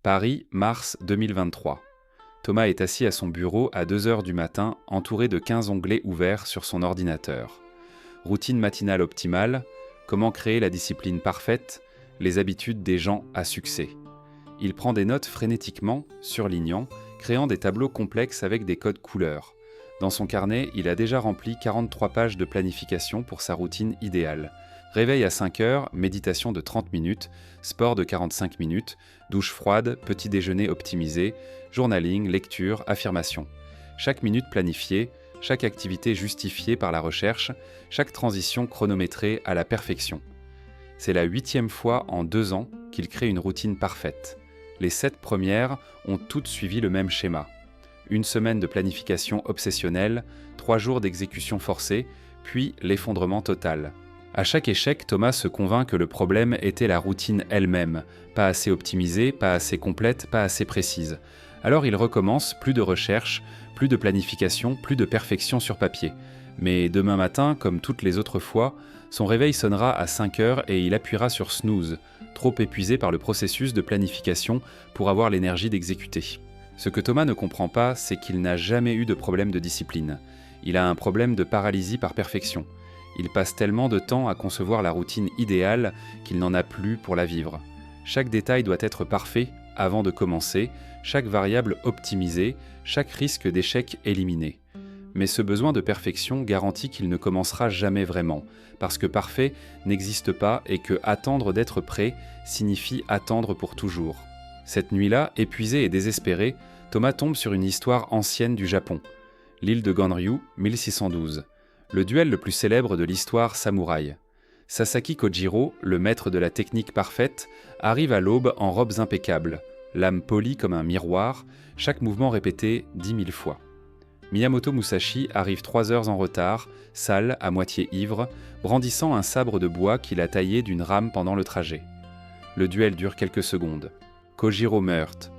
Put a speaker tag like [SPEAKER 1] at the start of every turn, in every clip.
[SPEAKER 1] Paris, mars 2023. Thomas est assis à son bureau à 2 heures du matin, entouré de 15 onglets ouverts sur son ordinateur. Routine matinale optimale, comment créer la discipline parfaite, les habitudes des gens à succès. Il prend des notes frénétiquement, surlignant, créant des tableaux complexes avec des codes couleurs. Dans son carnet, il a déjà rempli 43 pages de planification pour sa routine idéale. Réveil à 5 heures, méditation de 30 minutes, sport de 45 minutes, douche froide, petit déjeuner optimisé, journaling, lecture, affirmation. Chaque minute planifiée, chaque activité justifiée par la recherche, chaque transition chronométrée à la perfection. C'est la 8e fois en 2 ans qu'il crée une routine parfaite. Les 7 premières ont toutes suivi le même schéma. 1 semaine de planification obsessionnelle, 3 jours d'exécution forcée, puis l'effondrement total. À chaque échec, Thomas se convainc que le problème était la routine elle-même, pas assez optimisée, pas assez complète, pas assez précise. Alors il recommence, plus de recherche, plus de planification, plus de perfection sur papier. Mais demain matin, comme toutes les autres fois, son réveil sonnera à 5 heures et il appuiera sur snooze, trop épuisé par le processus de planification pour avoir l'énergie d'exécuter. Ce que Thomas ne comprend pas, c'est qu'il n'a jamais eu de problème de discipline. Il a un problème de paralysie par perfection. Il passe tellement de temps à concevoir la routine idéale qu'il n'en a plus pour la vivre. Chaque détail doit être parfait avant de commencer, chaque variable optimisée, chaque risque d'échec éliminé. Mais ce besoin de perfection garantit qu'il ne commencera jamais vraiment, parce que parfait n'existe pas et que attendre d'être prêt signifie attendre pour toujours. Cette nuit-là, épuisé et désespéré, Thomas tombe sur une histoire ancienne du Japon. L'île de Ganryu, 1612. Le duel le plus célèbre de l'histoire samouraï. Sasaki Kojiro, le maître de la technique parfaite, arrive à l'aube en robes impeccables, l'âme polie comme un miroir, chaque mouvement répété 10 000 fois. Miyamoto Musashi arrive 3 heures en retard, sale, à moitié ivre, brandissant un sabre de bois qu'il a taillé d'une rame pendant le trajet. Le duel dure quelques secondes. Kojiro meurt.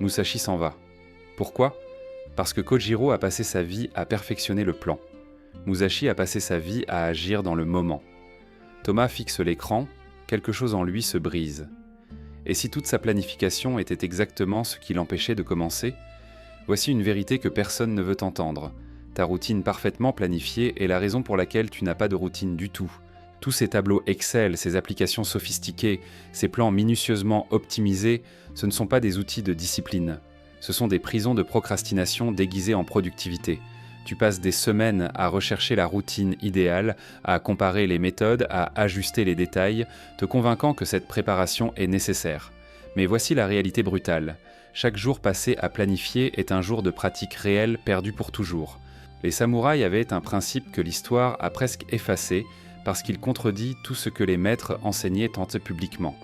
[SPEAKER 1] Musashi s'en va. Pourquoi ? Parce que Kojiro a passé sa vie à perfectionner le plan. Musashi a passé sa vie à agir dans le moment. Thomas fixe l'écran, quelque chose en lui se brise. Et si toute sa planification était exactement ce qui l'empêchait de commencer ? Voici une vérité que personne ne veut entendre. Ta routine parfaitement planifiée est la raison pour laquelle tu n'as pas de routine du tout. Tous ces tableaux Excel, ces applications sophistiquées, ces plans minutieusement optimisés, ce ne sont pas des outils de discipline. Ce sont des prisons de procrastination déguisées en productivité. Tu passes des semaines à rechercher la routine idéale, à comparer les méthodes, à ajuster les détails, te convainquant que cette préparation est nécessaire. Mais voici la réalité brutale. Chaque jour passé à planifier est un jour de pratique réelle perdu pour toujours. Les samouraïs avaient un principe que l'histoire a presque effacé parce qu'il contredit tout ce que les maîtres enseignaient tant publiquement.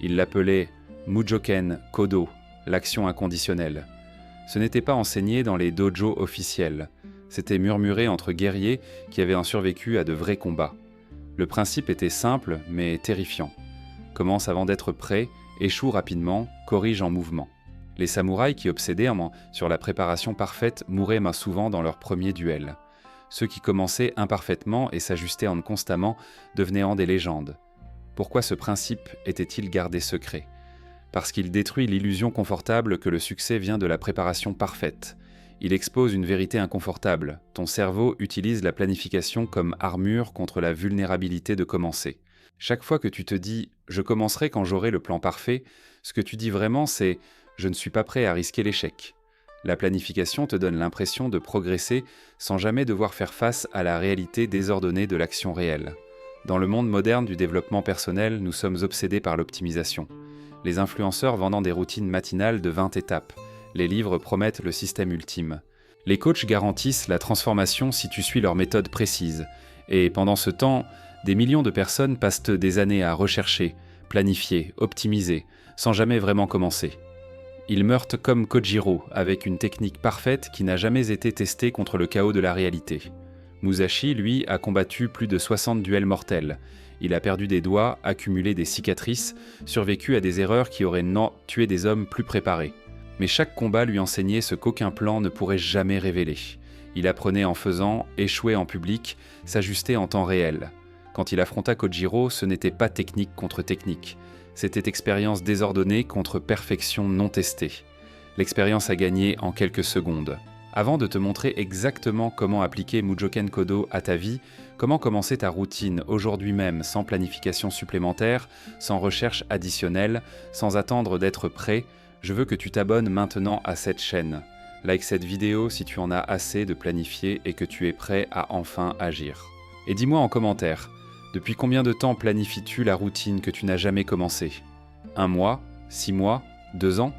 [SPEAKER 1] Ils l'appelaient Mujoken Kodo, l'action inconditionnelle. Ce n'était pas enseigné dans les dojos officiels. C'était murmuré entre guerriers qui avaient survécu à de vrais combats. Le principe était simple mais terrifiant. Commence avant d'être prêt, échoue rapidement, corrige en mouvement. Les samouraïs qui obsédaient sur la préparation parfaite mouraient souvent dans leur premier duel. Ceux qui commençaient imparfaitement et s'ajustaient constamment devenaient des légendes. Pourquoi ce principe était-il gardé secret ? Parce qu'il détruit l'illusion confortable que le succès vient de la préparation parfaite. Il expose une vérité inconfortable. Ton cerveau utilise la planification comme armure contre la vulnérabilité de commencer. Chaque fois que tu te dis « je commencerai quand j'aurai le plan parfait », ce que tu dis vraiment c'est « je ne suis pas prêt à risquer l'échec ». La planification te donne l'impression de progresser sans jamais devoir faire face à la réalité désordonnée de l'action réelle. Dans le monde moderne du développement personnel, nous sommes obsédés par l'optimisation. Les influenceurs vendant des routines matinales de 20 étapes. Les livres promettent le système ultime. Les coachs garantissent la transformation si tu suis leur méthode précise. Et pendant ce temps, des millions de personnes passent des années à rechercher, planifier, optimiser, sans jamais vraiment commencer. Ils meurent comme Kojiro, avec une technique parfaite qui n'a jamais été testée contre le chaos de la réalité. Musashi, lui, a combattu plus de 60 duels mortels. Il a perdu des doigts, accumulé des cicatrices, survécu à des erreurs qui auraient tué des hommes plus préparés. Mais chaque combat lui enseignait ce qu'aucun plan ne pourrait jamais révéler. Il apprenait en faisant, échouait en public, s'ajustait en temps réel. Quand il affronta Kojiro, ce n'était pas technique contre technique. C'était expérience désordonnée contre perfection non testée. L'expérience a gagné en quelques secondes. Avant de te montrer exactement comment appliquer Mujoken Kodo à ta vie, comment commencer ta routine aujourd'hui même sans planification supplémentaire, sans recherche additionnelle, sans attendre d'être prêt, je veux que tu t'abonnes maintenant à cette chaîne. Like cette vidéo si tu en as assez de planifier et que tu es prêt à enfin agir. Et dis-moi en commentaire, depuis combien de temps planifies-tu la routine que tu n'as jamais commencée ? 1 mois, 6 mois, 2 ans ?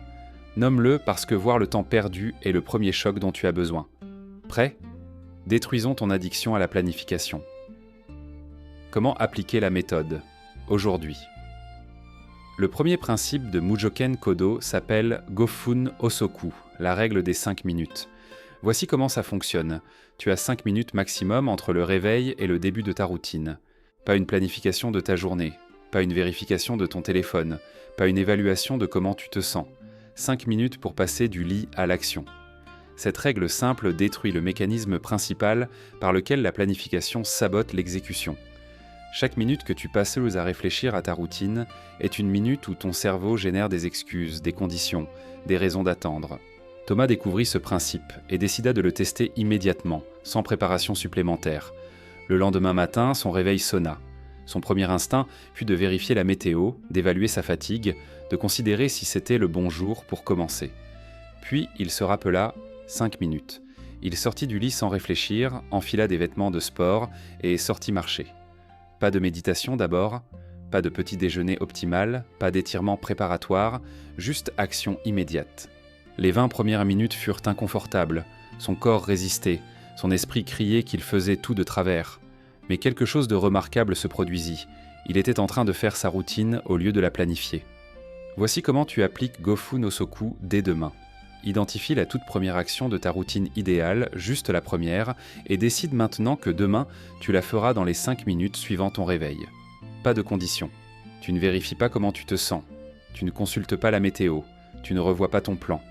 [SPEAKER 1] Nomme-le parce que voir le temps perdu est le premier choc dont tu as besoin. Prêt ? Détruisons ton addiction à la planification. Comment appliquer la méthode aujourd'hui ? Le premier principe de Mujoken Kodo s'appelle Gofun Osoku, la règle des 5 minutes. Voici comment ça fonctionne. Tu as 5 minutes maximum entre le réveil et le début de ta routine. Pas une planification de ta journée, pas une vérification de ton téléphone, pas une évaluation de comment tu te sens. 5 minutes pour passer du lit à l'action. Cette règle simple détruit le mécanisme principal par lequel la planification sabote l'exécution. Chaque minute que tu passes à réfléchir à ta routine est une minute où ton cerveau génère des excuses, des conditions, des raisons d'attendre. Thomas découvrit ce principe et décida de le tester immédiatement, sans préparation supplémentaire. Le lendemain matin, son réveil sonna. Son premier instinct fut de vérifier la météo, d'évaluer sa fatigue, de considérer si c'était le bon jour pour commencer. Puis il se rappela 5 minutes. Il sortit du lit sans réfléchir, enfila des vêtements de sport et sortit marcher. Pas de méditation d'abord, pas de petit déjeuner optimal, pas d'étirement préparatoire, juste action immédiate. Les 20 premières minutes furent inconfortables, son corps résistait, son esprit criait qu'il faisait tout de travers. Mais quelque chose de remarquable se produisit. Il était en train de faire sa routine au lieu de la planifier. Voici comment tu appliques Gofun Osoku dès demain. Identifie la toute première action de ta routine idéale, juste la première, et décide maintenant que demain, tu la feras dans les 5 minutes suivant ton réveil. Pas de conditions. Tu ne vérifies pas comment tu te sens. Tu ne consultes pas la météo. Tu ne revois pas ton plan.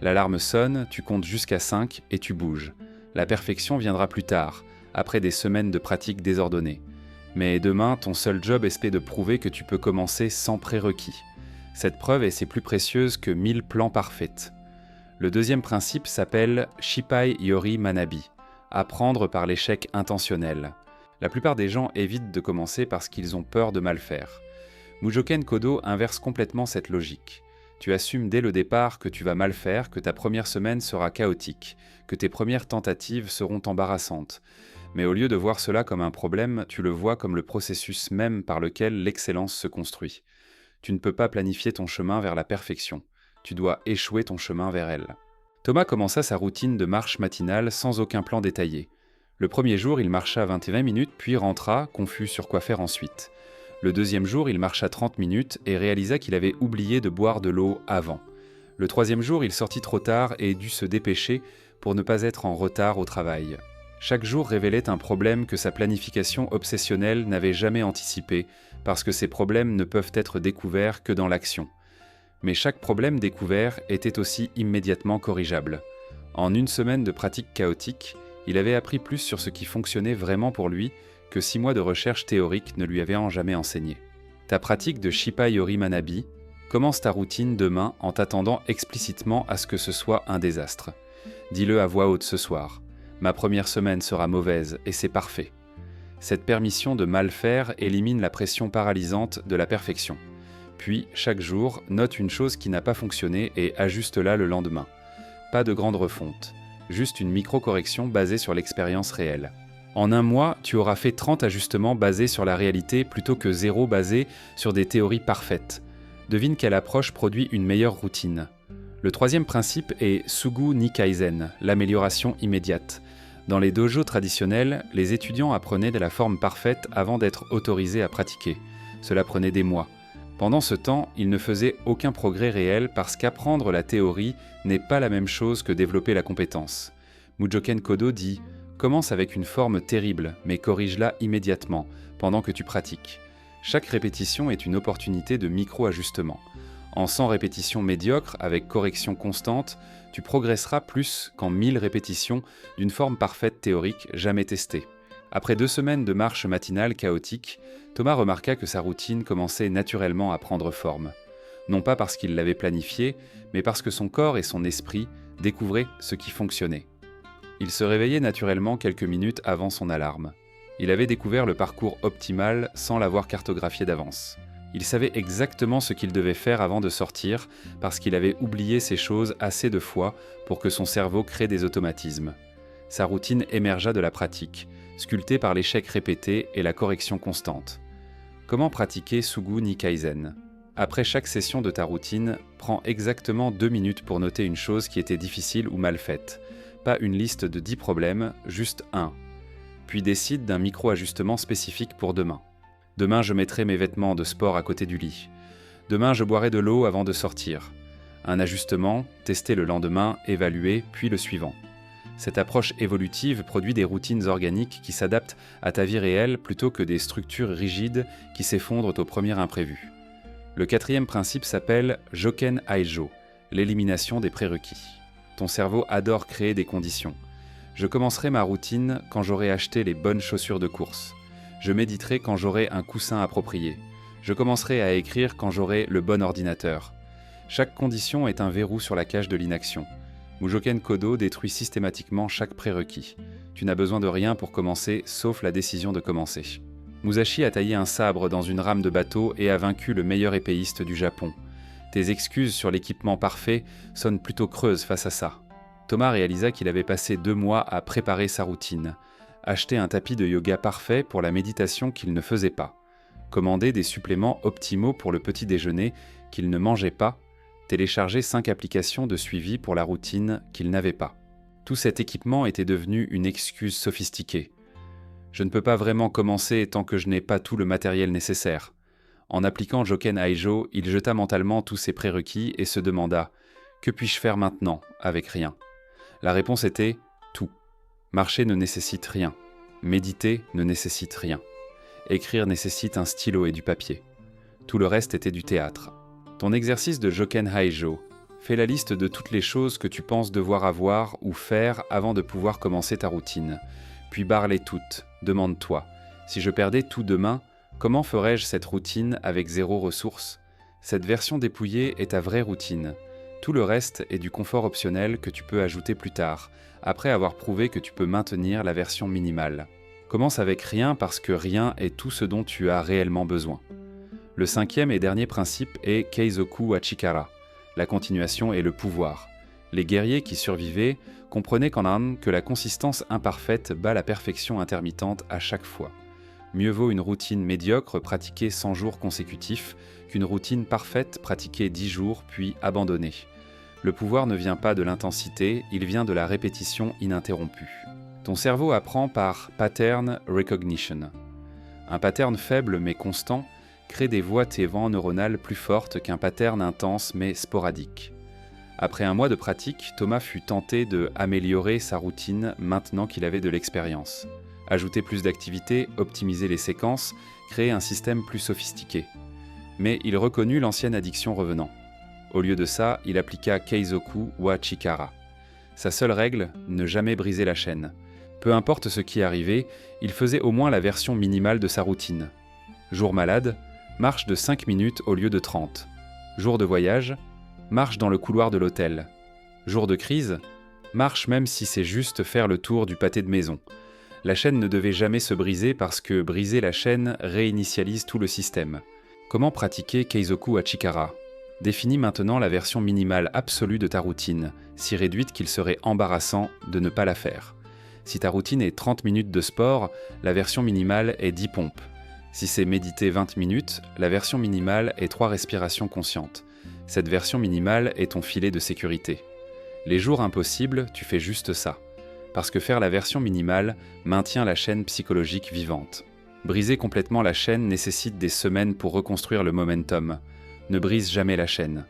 [SPEAKER 1] L'alarme sonne, tu comptes jusqu'à 5 et tu bouges. La perfection viendra plus tard, après des semaines de pratique désordonnée. Mais demain, ton seul job est de prouver que tu peux commencer sans prérequis. Cette preuve est plus précieuse que 1000 plans parfaits. Le deuxième principe s'appelle Shippai Yori Manabi, apprendre par l'échec intentionnel. La plupart des gens évitent de commencer parce qu'ils ont peur de mal faire. Mujoken Kodo inverse complètement cette logique. Tu assumes dès le départ que tu vas mal faire, que ta première semaine sera chaotique, que tes premières tentatives seront embarrassantes. Mais au lieu de voir cela comme un problème, tu le vois comme le processus même par lequel l'excellence se construit. Tu ne peux pas planifier ton chemin vers la perfection. Tu dois échouer ton chemin vers elle. Thomas commença sa routine de marche matinale sans aucun plan détaillé. Le premier jour, il marcha 21 minutes, puis rentra, confus sur quoi faire ensuite. Le deuxième jour, il marcha 30 minutes et réalisa qu'il avait oublié de boire de l'eau avant. Le troisième jour, il sortit trop tard et dut se dépêcher pour ne pas être en retard au travail. Chaque jour révélait un problème que sa planification obsessionnelle n'avait jamais anticipé, parce que ces problèmes ne peuvent être découverts que dans l'action. Mais chaque problème découvert était aussi immédiatement corrigeable. En une semaine de pratique chaotique, il avait appris plus sur ce qui fonctionnait vraiment pour lui que 6 mois de recherche théorique ne lui avaient jamais enseigné. Ta pratique de Shippai Yori Manabi, commence ta routine demain en t'attendant explicitement à ce que ce soit un désastre. Dis-le à voix haute ce soir. Ma première semaine sera mauvaise et c'est parfait. Cette permission de mal faire élimine la pression paralysante de la perfection. Puis, chaque jour, note une chose qui n'a pas fonctionné et ajuste-la le lendemain. Pas de grande refonte, juste une micro-correction basée sur l'expérience réelle. En 1 mois, tu auras fait 30 ajustements basés sur la réalité plutôt que 0 basés sur des théories parfaites. Devine quelle approche produit une meilleure routine. Le troisième principe est Sugu ni Kaizen, l'amélioration immédiate. Dans les dojos traditionnels, les étudiants apprenaient de la forme parfaite avant d'être autorisés à pratiquer. Cela prenait des mois. Pendant ce temps, ils ne faisaient aucun progrès réel parce qu'apprendre la théorie n'est pas la même chose que développer la compétence. Mujoken Kodo dit « Commence avec une forme terrible, mais corrige-la immédiatement, pendant que tu pratiques. Chaque répétition est une opportunité de micro-ajustement. En 100 répétitions médiocres, avec correction constante, tu progresseras plus qu'en 1000 répétitions d'une forme parfaite théorique jamais testée. Après 2 semaines de marche matinale chaotique, Thomas remarqua que sa routine commençait naturellement à prendre forme. Non pas parce qu'il l'avait planifiée, mais parce que son corps et son esprit découvraient ce qui fonctionnait. Il se réveillait naturellement quelques minutes avant son alarme. Il avait découvert le parcours optimal sans l'avoir cartographié d'avance. Il savait exactement ce qu'il devait faire avant de sortir parce qu'il avait oublié ces choses assez de fois pour que son cerveau crée des automatismes. Sa routine émergea de la pratique, sculptée par l'échec répété et la correction constante. Comment pratiquer Sugu ni Kaizen ? Après chaque session de ta routine, prends exactement 2 minutes pour noter une chose qui était difficile ou mal faite. Pas une liste de 10 problèmes, juste un. Puis décide d'un micro-ajustement spécifique pour demain. Demain, je mettrai mes vêtements de sport à côté du lit. Demain, je boirai de l'eau avant de sortir. Un ajustement, testé le lendemain, évalué, puis le suivant. Cette approche évolutive produit des routines organiques qui s'adaptent à ta vie réelle plutôt que des structures rigides qui s'effondrent au premier imprévu. Le 4e principe s'appelle Joken Aijo, l'élimination des prérequis. Ton cerveau adore créer des conditions. Je commencerai ma routine quand j'aurai acheté les bonnes chaussures de course. Je méditerai quand j'aurai un coussin approprié. Je commencerai à écrire quand j'aurai le bon ordinateur. Chaque condition est un verrou sur la cage de l'inaction. Mujoken Kodo détruit systématiquement chaque prérequis. Tu n'as besoin de rien pour commencer, sauf la décision de commencer. Musashi a taillé un sabre dans une rame de bateau et a vaincu le meilleur épéiste du Japon. Tes excuses sur l'équipement parfait sonnent plutôt creuses face à ça. Thomas réalisa qu'il avait passé 2 mois à préparer sa routine. Acheter un tapis de yoga parfait pour la méditation qu'il ne faisait pas. Commander des suppléments optimaux pour le petit déjeuner qu'il ne mangeait pas. Télécharger 5 applications de suivi pour la routine qu'il n'avait pas. Tout cet équipement était devenu une excuse sophistiquée. Je ne peux pas vraiment commencer tant que je n'ai pas tout le matériel nécessaire. En appliquant Joken Aijo, il jeta mentalement tous ses prérequis et se demanda « Que puis-je faire maintenant, avec rien ?» La réponse était « Tout ». Marcher ne nécessite rien. Méditer ne nécessite rien. Écrire nécessite un stylo et du papier. Tout le reste était du théâtre. Ton exercice de Joken Aijo, fais la liste de toutes les choses que tu penses devoir avoir ou faire avant de pouvoir commencer ta routine. Puis barre-les toutes, demande-toi, si je perdais tout demain, comment ferais-je cette routine avec 0 ressources ? Cette version dépouillée est ta vraie routine. Tout le reste est du confort optionnel que tu peux ajouter plus tard, après avoir prouvé que tu peux maintenir la version minimale. Commence avec rien parce que rien est tout ce dont tu as réellement besoin. Le 5e et dernier principe est Keizoku wa Chikara. La continuation est le pouvoir. Les guerriers qui survivaient comprenaient qu'en Inde que la consistance imparfaite bat la perfection intermittente à chaque fois. Mieux vaut une routine médiocre pratiquée 100 jours consécutifs qu'une routine parfaite pratiquée 10 jours puis abandonnée. Le pouvoir ne vient pas de l'intensité, il vient de la répétition ininterrompue. Ton cerveau apprend par pattern recognition. Un pattern faible mais constant crée des voies neuronales plus fortes qu'un pattern intense mais sporadique. Après un mois de pratique, Thomas fut tenté de améliorer sa routine maintenant qu'il avait de l'expérience. Ajouter plus d'activités, optimiser les séquences, créer un système plus sophistiqué. Mais il reconnut l'ancienne addiction revenant. Au lieu de ça, il appliqua Keizoku wa Chikara. Sa seule règle, ne jamais briser la chaîne. Peu importe ce qui arrivait, il faisait au moins la version minimale de sa routine. Jour malade, marche de 5 minutes au lieu de 30. Jour de voyage, marche dans le couloir de l'hôtel. Jour de crise, marche même si c'est juste faire le tour du pâté de maison. La chaîne ne devait jamais se briser parce que briser la chaîne réinitialise tout le système. Comment pratiquer Keizoku wa Chikara ? Définis maintenant la version minimale absolue de ta routine, si réduite qu'il serait embarrassant de ne pas la faire. Si ta routine est 30 minutes de sport, la version minimale est 10 pompes. Si c'est méditer 20 minutes, la version minimale est 3 respirations conscientes. Cette version minimale est ton filet de sécurité. Les jours impossibles, tu fais juste ça. Parce que faire la version minimale maintient la chaîne psychologique vivante. Briser complètement la chaîne nécessite des semaines pour reconstruire le momentum. Ne brise jamais la chaîne.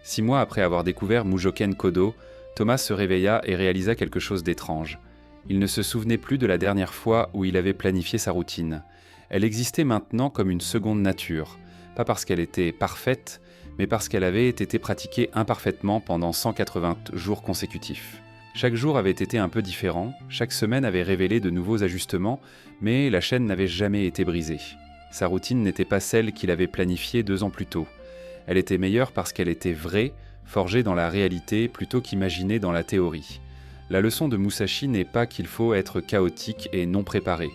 [SPEAKER 1] 6 mois après avoir découvert Mujoken Kodo, Thomas se réveilla et réalisa quelque chose d'étrange. Il ne se souvenait plus de la dernière fois où il avait planifié sa routine. Elle existait maintenant comme une seconde nature, pas parce qu'elle était parfaite, mais parce qu'elle avait été pratiquée imparfaitement pendant 180 jours consécutifs. Chaque jour avait été un peu différent, chaque semaine avait révélé de nouveaux ajustements, mais la chaîne n'avait jamais été brisée. Sa routine n'était pas celle qu'il avait planifiée 2 ans plus tôt. Elle était meilleure parce qu'elle était vraie, forgée dans la réalité plutôt qu'imaginée dans la théorie. La leçon de Musashi n'est pas qu'il faut être chaotique et non préparé.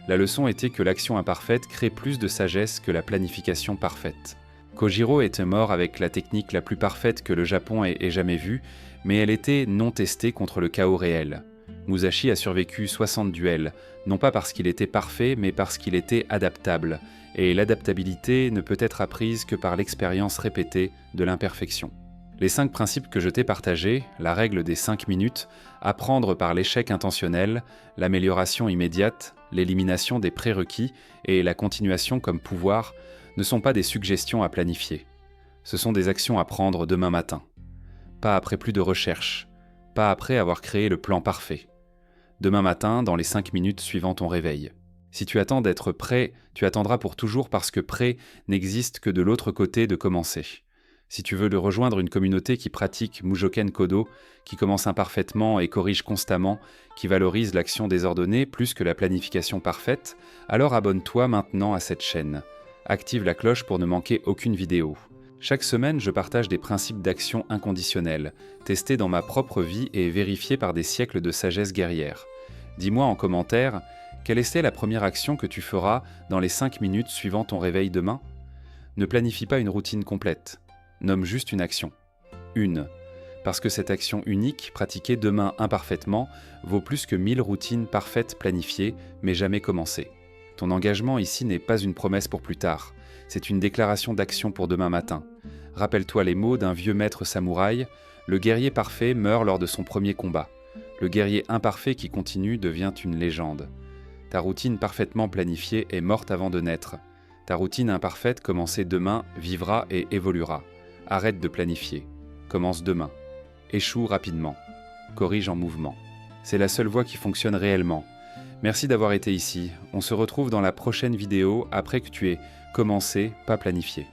[SPEAKER 1] La leçon était que l'action imparfaite crée plus de sagesse que la planification parfaite. Kojiro était mort avec la technique la plus parfaite que le Japon ait jamais vue, mais elle était non testée contre le chaos réel. Musashi a survécu 60 duels, non pas parce qu'il était parfait, mais parce qu'il était adaptable, et l'adaptabilité ne peut être apprise que par l'expérience répétée de l'imperfection. Les 5 principes que je t'ai partagés, la règle des 5 minutes, apprendre par l'échec intentionnel, l'amélioration immédiate, l'élimination des prérequis et la continuation comme pouvoir, ne sont pas des suggestions à planifier. Ce sont des actions à prendre demain matin. Pas après plus de recherche, pas après avoir créé le plan parfait. Demain matin, dans les 5 minutes suivant ton réveil. Si tu attends d'être prêt, tu attendras pour toujours parce que prêt n'existe que de l'autre côté de commencer. Si tu veux rejoindre une communauté qui pratique Mujoken Kodo, qui commence imparfaitement et corrige constamment, qui valorise l'action désordonnée plus que la planification parfaite, alors abonne-toi maintenant à cette chaîne. Active la cloche pour ne manquer aucune vidéo. Chaque semaine, je partage des principes d'action inconditionnels, testés dans ma propre vie et vérifiés par des siècles de sagesse guerrière. Dis-moi en commentaire, quelle était la première action que tu feras dans les 5 minutes suivant ton réveil demain ? Ne planifie pas une routine complète. Nomme juste une action. Une. Parce que cette action unique, pratiquée demain imparfaitement, vaut plus que 1000 routines parfaites planifiées, mais jamais commencées. Ton engagement ici n'est pas une promesse pour plus tard, c'est une déclaration d'action pour demain matin. Rappelle-toi les mots d'un vieux maître samouraï, le guerrier parfait meurt lors de son premier combat. Le guerrier imparfait qui continue devient une légende. Ta routine parfaitement planifiée est morte avant de naître. Ta routine imparfaite commencée demain vivra et évoluera. Arrête de planifier. Commence demain. Échoue rapidement. Corrige en mouvement. C'est la seule voie qui fonctionne réellement. Merci d'avoir été ici. On se retrouve dans la prochaine vidéo après que tu aies commencé, pas planifié.